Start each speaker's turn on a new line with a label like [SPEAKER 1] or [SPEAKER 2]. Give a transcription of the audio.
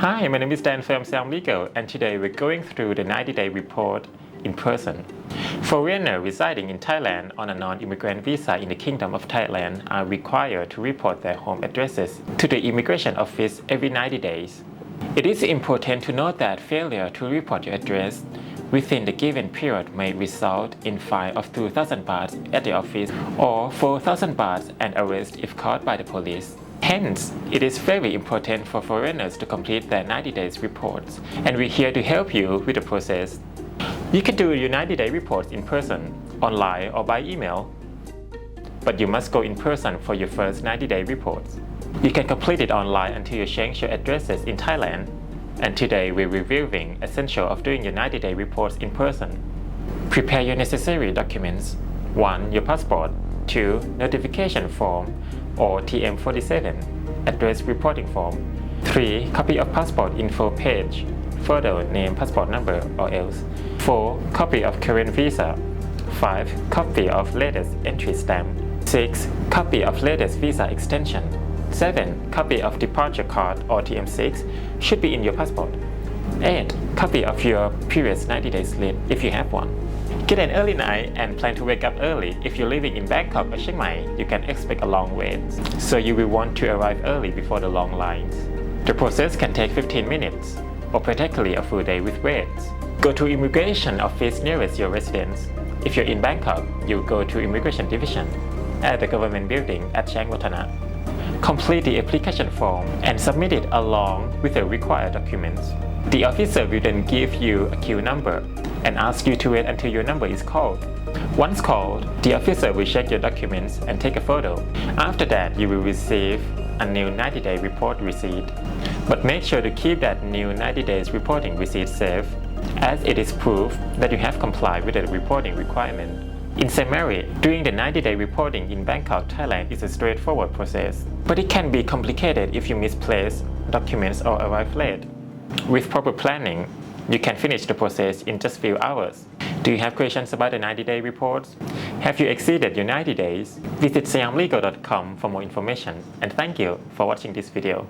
[SPEAKER 1] Hi, my name is Dan from Siam Legal, and today we're going through the 90-day report in person. Foreigners residing in Thailand on a non-immigrant visa in the Kingdom of Thailand are required to report their home addresses to the immigration office every 90 days. It is important to note that failure to report your address within the given period may result in fine of 2,000 bahts at the office or 4,000 bahts and arrest if caught by the police. Hence, it is very important for foreigners to complete their 90 days reports, and we're here to help you with the process. You can do your 90-day reports in person, online or by email, but you must go in person for your first 90-day reports. You can complete it online until you change your addresses in Thailand, and today we're reviewing essential of doing your 90-day reports in person. Prepare your necessary documents. 1. Your passport. 2. Notification form or TM47, address reporting form. 3. Copy of passport info page, photo, name, passport number or else. 4. Copy of current visa. 5. Copy of latest entry stamp. 6. Copy of latest visa extension. 7. Copy of departure card or TM6 should be in your passport. 8. Copy of your previous 90-day slip if you have one. Get an early night and plan to wake up early. If you're living in Bangkok or Chiang Mai, you can expect a long wait, so you will want to arrive early before the long lines. The process can take 15 minutes, or practically a full day with waits. Go to immigration office nearest your residence. If you're in Bangkok, you go to immigration division at the government building at Chaengwattana. Complete the application form and submit it along with the required documents. The officer will then give you a queue number and ask you to wait until your number is called. Once called, the officer will check your documents and take a photo. After that, you will receive a new 90-day report receipt. But make sure to keep that new 90 days reporting receipt safe, as it is proof that you have complied with the reporting requirement. In summary, doing the 90-day reporting in Bangkok, Thailand is a straightforward process, but it can be complicated if you misplace documents or arrive late. With proper planning, you can finish the process in just few hours. Do you have questions about the 90-day reports? Have you exceeded your 90 days? Visit siamlegal.com for more information, and thank you for watching this video.